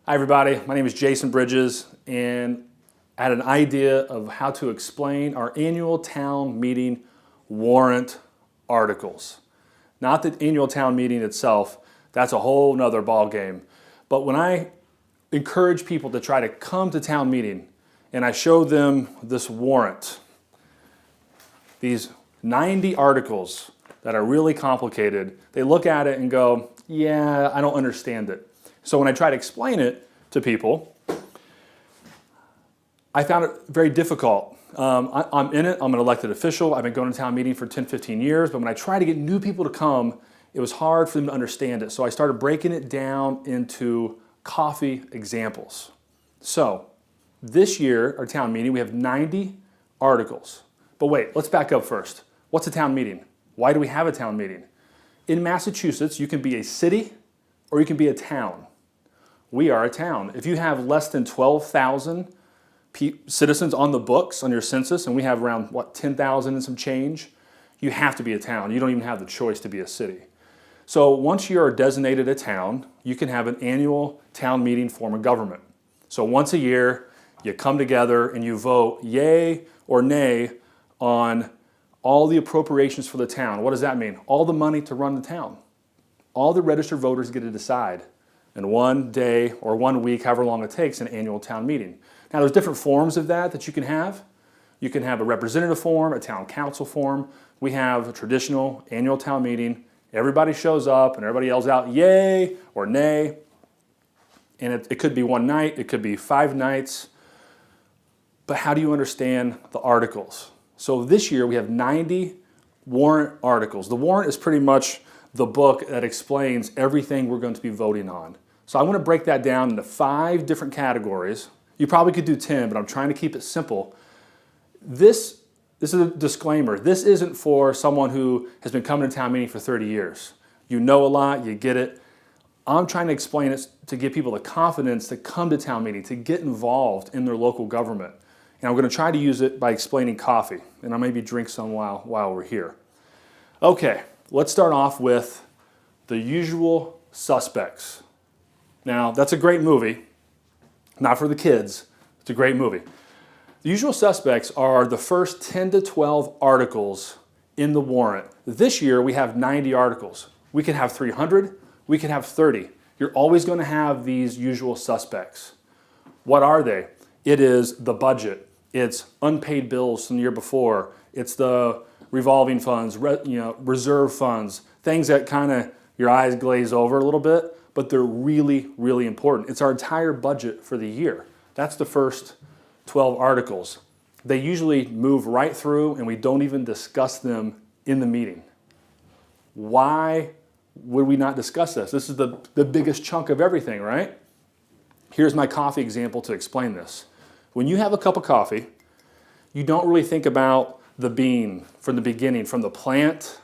Hi everybody, my name is Jason Bridges and I had an idea of how to explain our annual town meeting warrant articles. Not the annual town meeting itself, that's a whole nother ball game. But when I encourage people to try to come to town meeting and I show them this warrant, these 90 articles that are really complicated, they look at it and go, yeah, I don't understand it. So when I try to explain it to people, I found it very difficult. I'm in it, I'm an elected official, I've been going to town meeting for 10, 15 years, but when I try to get new people to come, it was hard for them to understand it. So I started breaking it down into coffee examples. So this year, our town meeting, we have 90 articles. But wait, let's back up first. What's a town meeting? Why do we have a town meeting? In Massachusetts, you can be a city or you can be a town. We are a town. If you have less than 12,000 citizens on the books on your census, and we have around, 10,000 and some change, you have to be a town. You don't even have the choice to be a city. So once you are designated a town, you can have an annual town meeting form of government. So once a year, you come together and you vote yay or nay on all the appropriations for the town. What does that mean? All the money to run the town. All the registered voters get to decide in one day or 1 week, however long it takes, an annual town meeting. Now there's different forms of that you can have. You can have a representative form, a town council form. We have a traditional annual town meeting. Everybody shows up and everybody yells out yay or nay. And it could be one night, it could be 5 nights. But how do you understand the articles? So this year we have 90 warrant articles. The warrant is pretty much the book that explains everything we're going to be voting on. So I want to break that down into 5 different categories. You probably could do 10, but I'm trying to keep it simple. This is a disclaimer. This isn't for someone who has been coming to town meeting for 30 years. You know a lot, you get it. I'm trying to explain it to give people the confidence to come to town meeting, to get involved in their local government. And I'm going to try to use it by explaining coffee, and I'll maybe drink some while we're here. Okay, let's start off with The Usual Suspects. Now, that's a great movie. Not for the kids. It's a great movie. The Usual Suspects are the first 10 to 12 articles in the warrant. This year, we have 90 articles. We could have 300. We could have 30. You're always going to have these usual suspects. What are they? It is the budget. It's unpaid bills from the year before. It's the revolving funds, reserve funds, things that kind of your eyes glaze over a little bit, but they're really, really important. It's our entire budget for the year. That's the first 12 articles. They usually move right through and we don't even discuss them in the meeting. Why would we not discuss this? This is the biggest chunk of everything, right? Here's my coffee example to explain this. When you have a cup of coffee, you don't really think about the bean from the beginning, from the plant,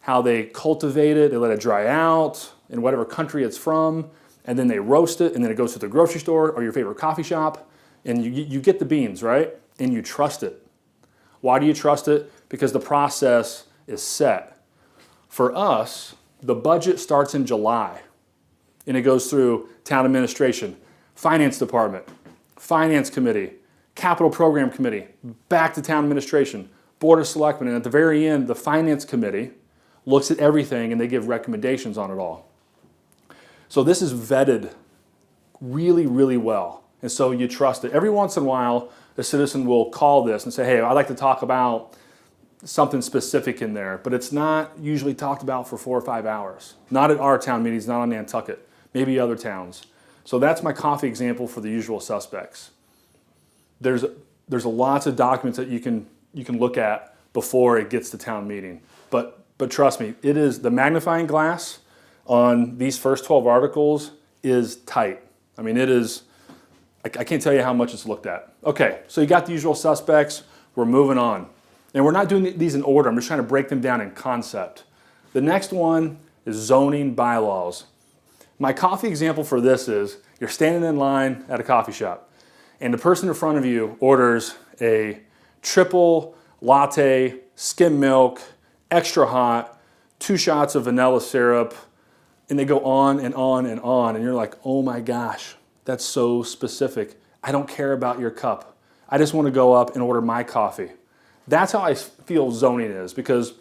how they cultivate it, they let it dry out in whatever country it's from, and then they roast it, and then it goes to the grocery store or your favorite coffee shop, and you get the beans, right? And you trust it. Why do you trust it? Because the process is set. For us, the budget starts in July, and it goes through town administration, finance department, finance committee, capital program committee, back to town administration, board of selectmen, and at the very end, the finance committee looks at everything and they give recommendations on it all. So this is vetted really, really well. And so you trust it. Every once in a while, a citizen will call this and say, hey, I'd like to talk about something specific in there, but it's not usually talked about for 4 or 5 hours. Not at our town meetings, not on Nantucket, maybe other towns. So that's my coffee example for The Usual Suspects. There's lots of documents that you can look at before it gets to town meeting. But trust me, it is the magnifying glass on these first 12 articles is tight. I mean, it is, I can't tell you how much it's looked at. Okay, so you got The Usual Suspects, we're moving on. And we're not doing these in order, I'm just trying to break them down in concept. The next one is zoning bylaws. My coffee example for this is, you're standing in line at a coffee shop, and the person in front of you orders a triple latte, skim milk, extra hot, 2 shots of vanilla syrup, and they go on and on and on, and you're like, oh my gosh, That's so specific. I don't care about your cup. I just want to go up and order my coffee. That's how I feel zoning is, because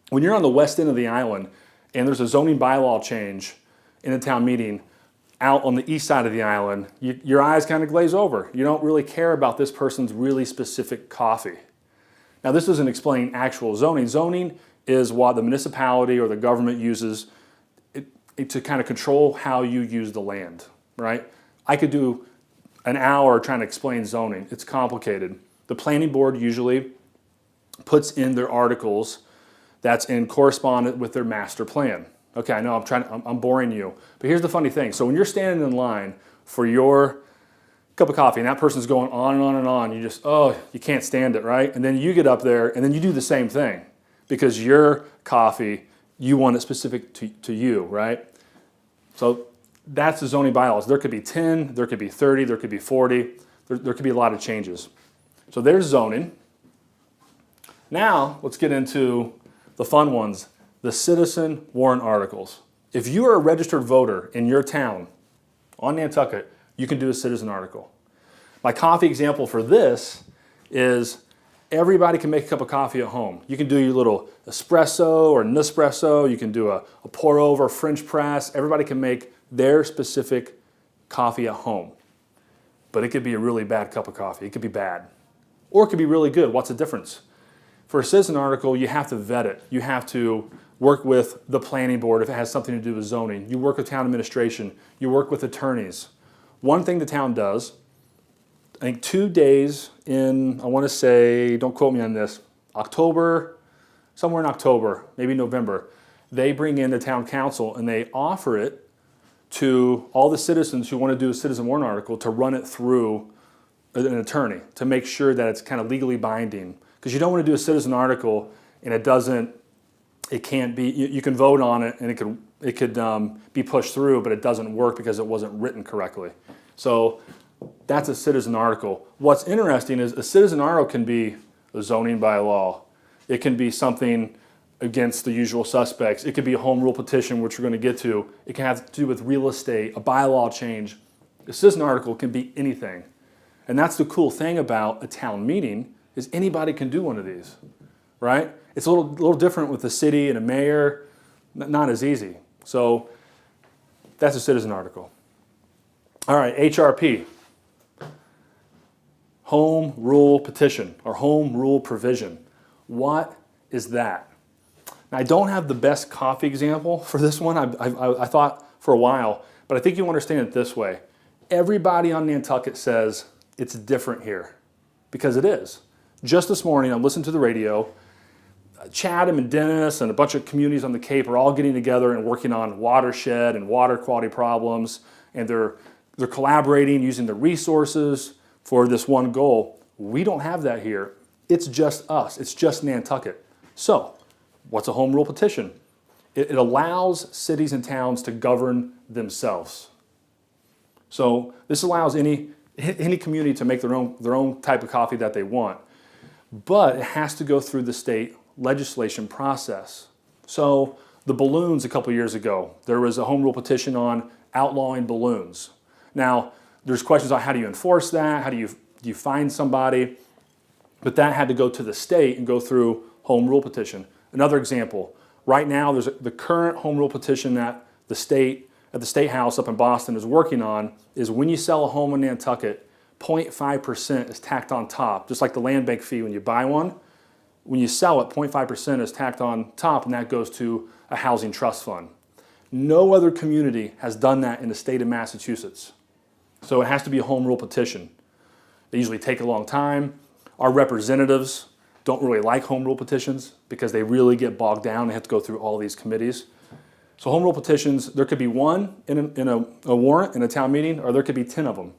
when you're on the west end of the island and there's a zoning bylaw change in a town meeting out on the east side of the island, your eyes kind of glaze over. You don't really care about this person's really specific coffee. Now, this doesn't explain actual zoning. Zoning is what the municipality or the government uses to kind of control how you use the land, right? I could do an hour trying to explain zoning. It's complicated. The planning board usually puts in their articles that's in correspondence with their master plan. Okay, I know I'm boring you, but here's the funny thing. So when you're standing in line for your cup of coffee and that person's going on and on and on, you just, oh, you can't stand it, right? And then you get up there and then you do the same thing because your coffee, you want it specific to you, right? So that's the zoning bylaws. There could be 10, there could be 30, there could be 40, there could be a lot of changes. So there's zoning. Now let's get into the fun ones, the citizen warrant articles. If you are a registered voter in your town on Nantucket, you can do a citizen article. My coffee example for this is everybody can make a cup of coffee at home. You can do your little espresso or Nespresso. You can do a pour over French press. Everybody can make their specific coffee at home. But it could be a really bad cup of coffee. It could be bad. Or it could be really good. What's the difference? For a citizen article, you have to vet it. You have to work with the planning board if it has something to do with zoning. You work with town administration. You work with attorneys. One thing the town does, I think 2 days in, I want to say, don't quote me on this, October, somewhere in October, maybe November, they bring in the town council and they offer it to all the citizens who want to do a citizen warrant article to run it through an attorney to make sure that it's kind of legally binding. Because you don't want to do a citizen article and it can't be, you can vote on it and it could be pushed through, but it doesn't work because it wasn't written correctly. So that's a citizen article. What's interesting is a citizen article can be a zoning bylaw. It can be something against the usual suspects. It could be a home rule petition, which we're going to get to. It can have to do with real estate, a bylaw change. A citizen article can be anything. And that's the cool thing about a town meeting is anybody can do one of these, right? It's a little different with the city and a mayor, not as easy. So that's a citizen article. All right, HRP, home rule petition or home rule provision. What is that? Now, I don't have the best coffee example for this one. I thought for a while, but I think you understand it this way. Everybody on Nantucket says it's different here because it is. Just this morning, I'm listening to the radio. Chatham and Dennis and a bunch of communities on the Cape are all getting together and working on watershed and water quality problems, and they're collaborating using the resources for this one goal. We don't have that here. It's just us. It's just Nantucket. So, what's a home rule petition? It allows cities and towns to govern themselves. So this allows any community to make their own type of coffee that they want, but it has to go through the state legislation process. So the balloons a couple years ago, there was a home rule petition on outlawing balloons. Now, there's questions on how do you enforce that? How do you find somebody? But that had to go to the state and go through home rule petition. Another example, right now there's the current home rule petition that the state, at the State House up in Boston is working on is when you sell a home in Nantucket, 0.5% is tacked on top, just like the land bank fee when you buy one. When you sell it, 0.5% is tacked on top, and that goes to a housing trust fund. No other community has done that in the state of Massachusetts. So it has to be a home rule petition. They usually take a long time. Our representatives don't really like home rule petitions because they really get bogged down. They have to go through all these committees. So home rule petitions, there could be one in a warrant in a town meeting, or there could be 10 of them.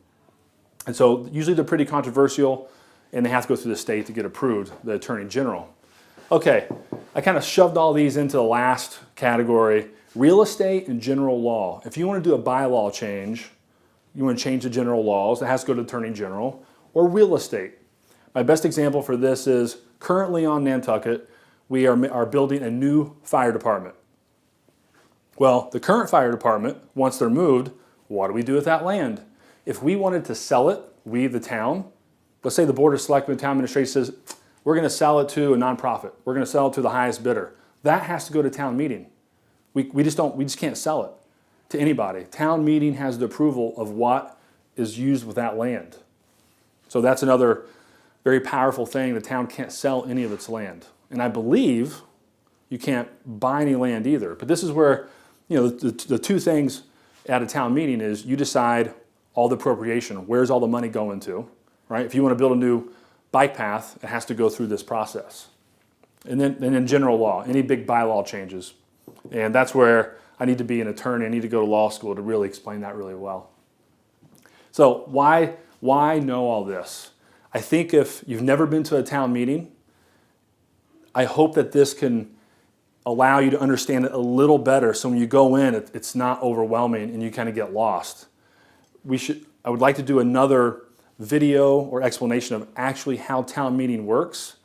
And so usually they're pretty controversial, and they have to go through the state to get approved, the Attorney General. Okay, I kind of shoved all these into the last category, real estate and general law. If you want to do a bylaw change, you want to change the general laws, it has to go to the Attorney General, or real estate. My best example for this is currently on Nantucket, we are building a new fire department. Well, the current fire department, once they're moved, what do we do with that land? if we wanted to sell it, we the town, let's say the Board of Selectmen, town administration says, we're going to sell it to a nonprofit. We're going to sell it to the highest bidder. That has to go to town meeting. We just can't sell it to anybody. Town meeting has the approval of what is used with that land. So that's another very powerful thing. The town can't sell any of its land. And I believe you can't buy any land either. But this is where, the two things at a town meeting is you decide all the appropriation. Where's all the money going to, right? If you want to build a new bike path, it has to go through this process. And then in general law, any big bylaw changes. And that's where I need to be an attorney. I need to go to law school to really explain that really well. So why know all this? I think if you've never been to a town meeting, I hope that this can allow you to understand it a little better, so when you go in, it's not overwhelming and you kind of get lost. I would like to do another video or explanation of actually how town meeting works.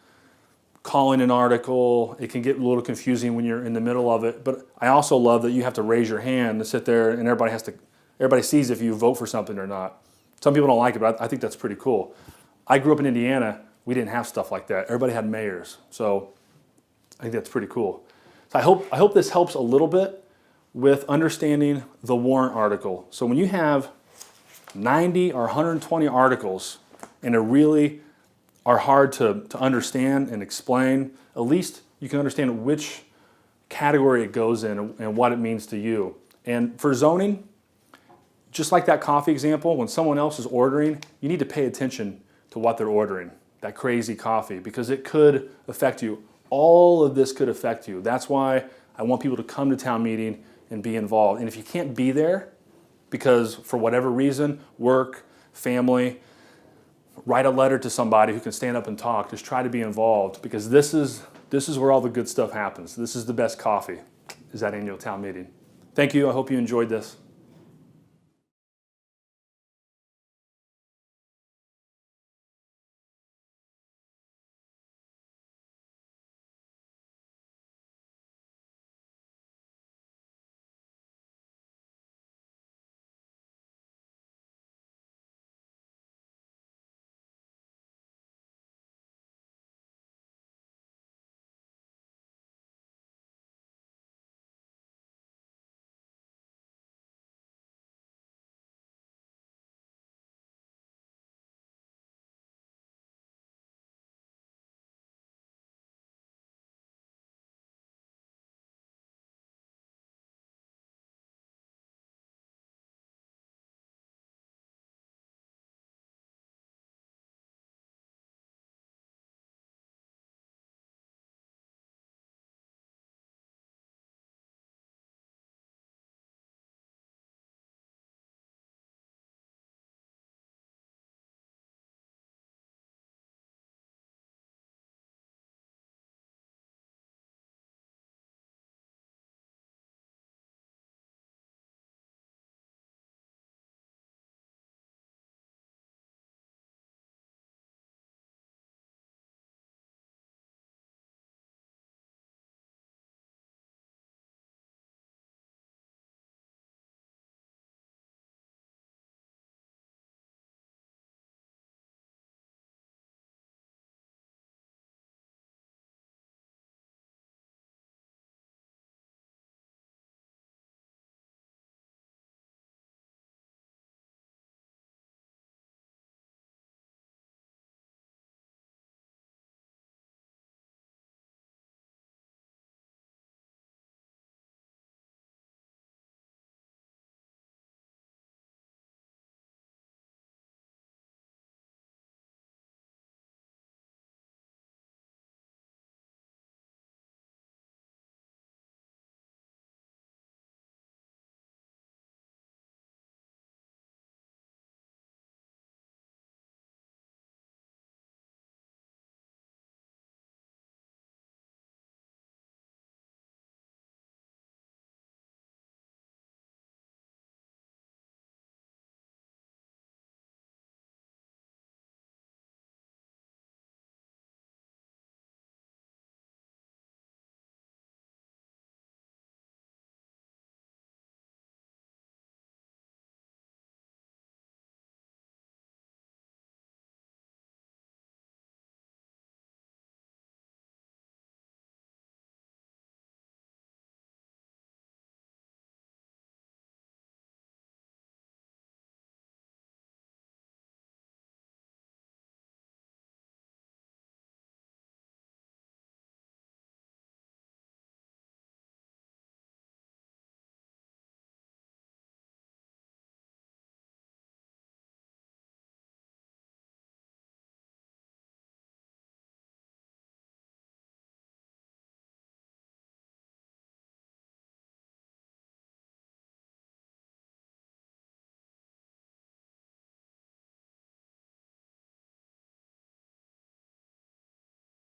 Calling an article, it can get a little confusing when you're in the middle of it, but I also love that you have to raise your hand to sit there and everybody sees if you vote for something or not. Some people don't like it, but I think that's pretty cool. I grew up in Indiana, we didn't have stuff like that. Everybody had mayors, so I think that's pretty cool. So I hope this helps a little bit with understanding the Warrant article. So when you have 90 or 120 articles and it really are hard to understand and explain, at least you can understand which category it goes in and what it means to you. And for zoning, just like that coffee example, when someone else is ordering, you need to pay attention to what they're ordering, that crazy coffee, because it could affect you. All of this could affect you. That's why I want people to come to town meeting and be involved. And if you can't be there because for whatever reason, work, family, write a letter to somebody who can stand up and talk. Just try to be involved, because this is where all the good stuff happens. This is the best coffee, is that annual town meeting. Thank you. I hope you enjoyed this.